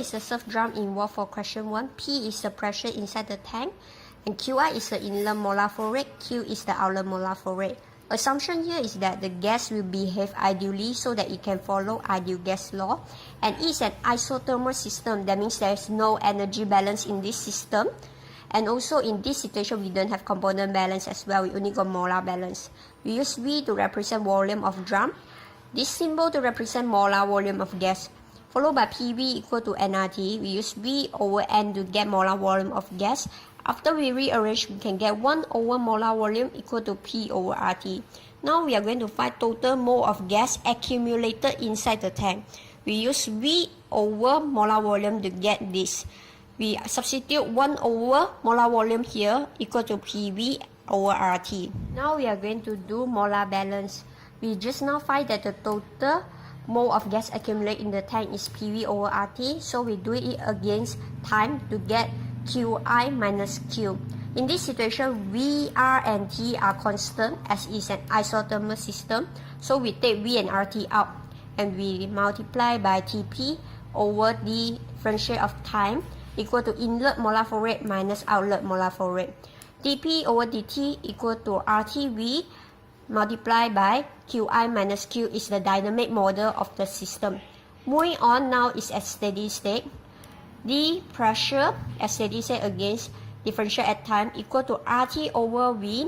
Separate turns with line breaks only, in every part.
is the surf drum involved for question 1. P is the pressure inside the tank. And Qi is the inlet molar flow rate. Q is the outlet molar flow rate. Assumption here is that the gas will behave ideally so that it can follow ideal gas law. And it's an isothermal system. That means there is no energy balance in this system. And also in this situation, we don't have component balance as well. We only got molar balance. We use V to represent volume of drum. This symbol to represent molar volume of gas. Followed by PV equal to nRT. We use V over N to get molar volume of gas. After we rearrange, we can get 1 over molar volume equal to P over RT. Now we are going to find total mole of gas accumulated inside the tank. We use V over molar volume to get this. We substitute 1 over molar volume here equal to PV over RT. Now we are going to do molar balance. We just now find that the total mole of gas accumulated in the tank is PV over RT. So we do it against time to get Qi minus Q. In this situation, V, R, and T are constant as is an isothermal system. So we take V and RT out and we multiply by Tp over the differential of time equal to inlet molar flow rate minus outlet molar flow rate. dP over dt equal to RTV multiplied by Qi minus Q is the dynamic model of the system. Moving on now is at steady state. The pressure at steady state against differential at time equal to RT over V,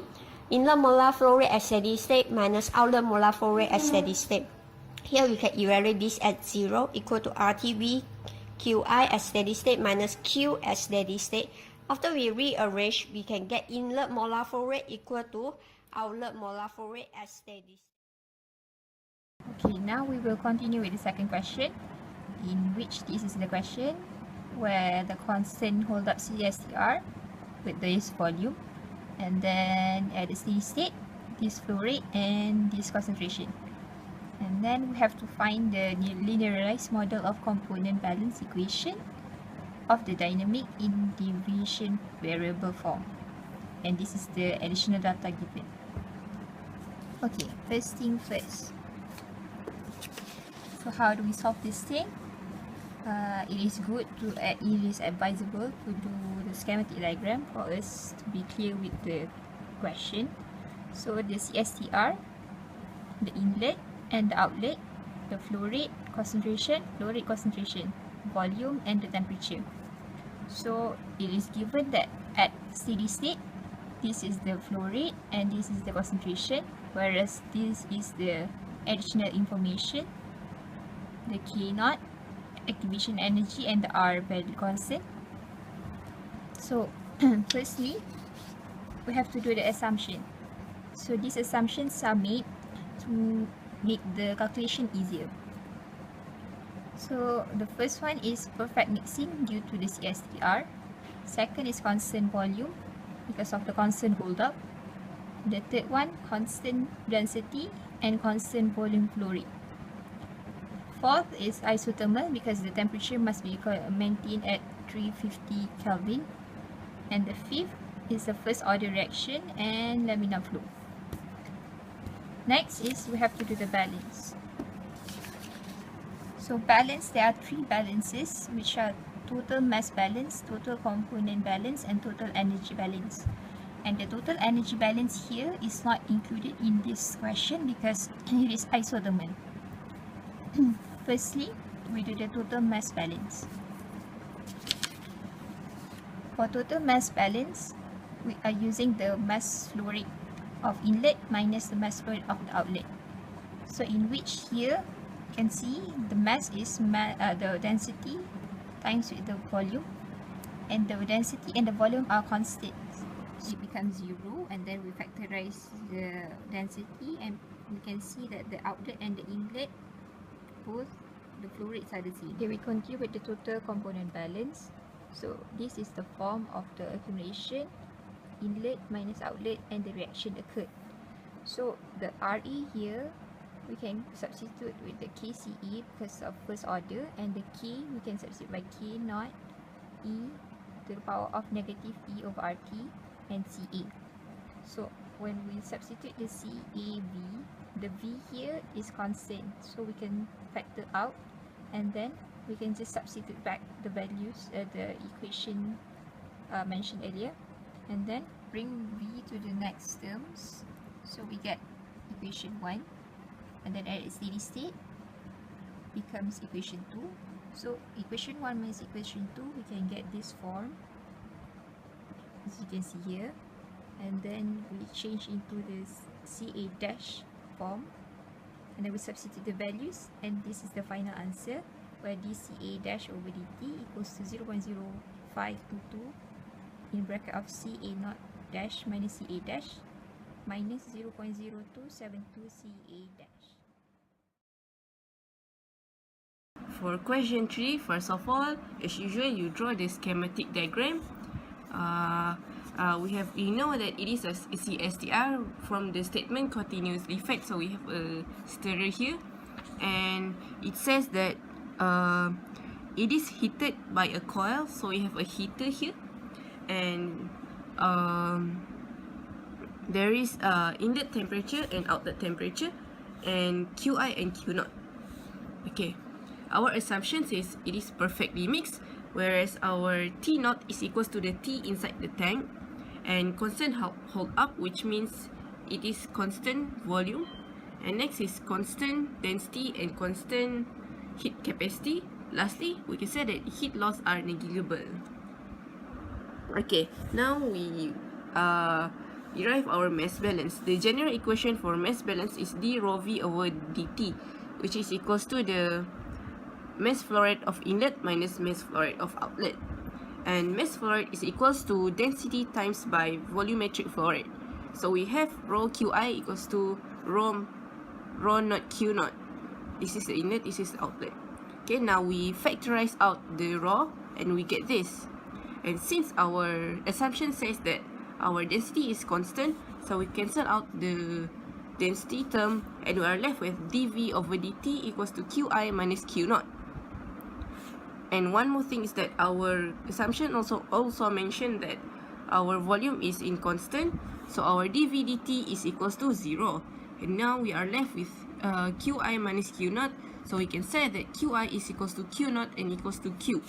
inlet molar flow rate at steady state minus outlet molar flow rate at steady state. Here we can evaluate this at 0 equal to RTV Qi at steady state minus Q at steady state. After we rearrange, we can get inlet molar flow rate equal to outlet molar flow rate at steady state.
Okay, now we will continue with the second question, in which this is the question where the constant hold up CSTR with this volume, and then at the steady state, this flow rate and this concentration. And then we have to find the linearized model of component balance equation of the dynamic in division variable form. And this is the additional data given. Okay, first thing first. So how do we solve this thing? It is advisable to do the schematic diagram for us to be clear with the question. So the CSTR, the inlet and the outlet, the flow rate, concentration, volume and the temperature. So it is given that at steady state, this is the flow rate and this is the concentration, whereas this is the additional information, the K naught, activation energy and the R value constant. So firstly, we have to do the assumption. So these assumptions are made to make the calculation easier. So the first one is perfect mixing due to the CSTR. Second is constant volume because of the constant hold up. The third one, constant density and constant volume flow rate. Fourth is isothermal because the temperature must be maintained at 350 Kelvin. And the fifth is the first order reaction and laminar flow. Next is we have to do the balance. So balance, there are three balances which are total mass balance, total component balance and total energy balance. And the total energy balance here is not included in this question because it is isothermal. Firstly, we do the total mass balance. For total mass balance, we are using the mass flow rate of inlet minus the mass flow rate of the outlet. So in which here, you can see the mass is the density times with the volume, and the density and the volume are constant. So it becomes 0, and then we factorize the density and we can see that the outlet and the inlet, both the flow rates are the same. Okay, we continue with the total component balance. So this is the form of the accumulation, inlet minus outlet and the reaction occurred. So the RE here, we can substitute with the KCE because of first order, and the K we can substitute by K naught E to the power of negative E over RT and CA. So when we substitute the CAV, the V here is constant, so we can factor out and then we can just substitute back the values, the equation mentioned earlier, and then bring v to the next terms. So we get equation 1, and then at its steady state becomes equation 2. So equation 1 minus equation 2, we can get this form, as you can see here, and then we change into this CA dash form, and then we substitute the values, and this is the final answer, where dCA dash over dt equals to 0.0522 in bracket of CA naught dash minus CA dash minus 0.0272 CA dash.
For question 3, first of all, as usual, you draw the schematic diagram. We know that it is a CSTR from the statement continuously fed. So we have a stirrer here, and it says that it is heated by a coil. So we have a heater here, and there is inlet temperature and outlet temperature, and QI and Q0. Okay. Our assumption says it is perfectly mixed, whereas our T0 is equals to the T inside the tank, and constant hold up, which means it is constant volume, and next is constant density and constant heat capacity. Lastly, we can say that heat loss are negligible. Okay, now we derive our mass balance. The general equation for mass balance is d rho v over dt, which is equals to the mass flow rate of inlet minus mass flow rate of outlet, and mass flow rate is equals to density times by volumetric flow rate. So we have rho qi equals to rho naught q naught. This is the inlet, this is the outlet. Okay, now we factorize out the rho and we get this. And since our assumption says that our density is constant, so we cancel out the density term and we are left with dv over dt equals to qi minus q naught. And one more thing is that our assumption also mentioned that our volume is in constant, so our dv dt is equals to 0. And now we are left with qi minus q naught, so we can say that qi is equals to q naught and equals to q.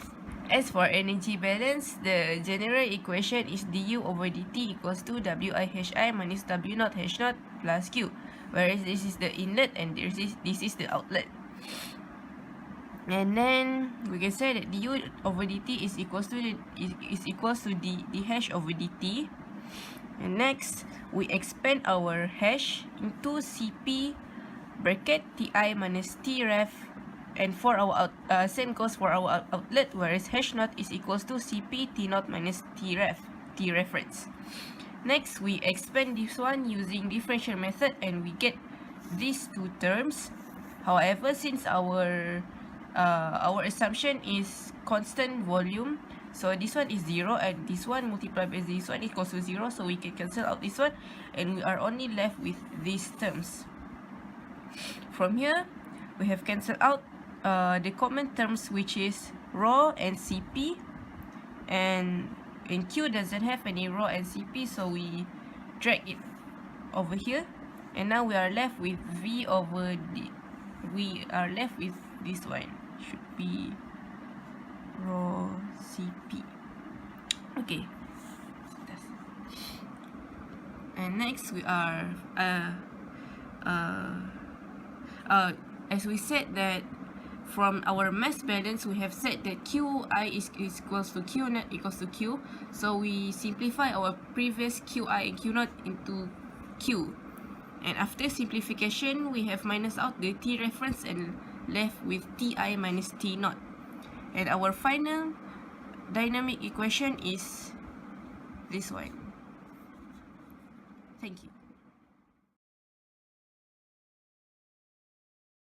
As for energy balance, the general equation is du over dt equals to wi hi minus w naught h naught plus q, whereas this is the inlet and this is the outlet. And then we can say that du over dt is equals to dh over dt. And next, we expand our hash into Cp bracket Ti minus Tref, and for our same goes for our outlet, whereas h naught is equals to Cp T naught minus Tref, T reference. Next, we expand this one using differential method and we get these two terms. However, since our assumption is constant volume, so this one is 0 and this one multiplied by this one equals to 0, so we can cancel out this one and we are only left with these terms. From here, we have cancelled out the common terms, which is rho and Cp, and Q doesn't have any rho and Cp, so we drag it over here, and now we are left with V over D. We are left with this one, should be rho Cp. Okay, and next we are as we said that from our mass balance, we have said that Qi is equals to Q naught equals to Q. So we simplify our previous Qi and Q naught into Q. And after simplification, we have minus out the T reference and left with Ti minus T naught. And our final dynamic equation is this one. Thank you.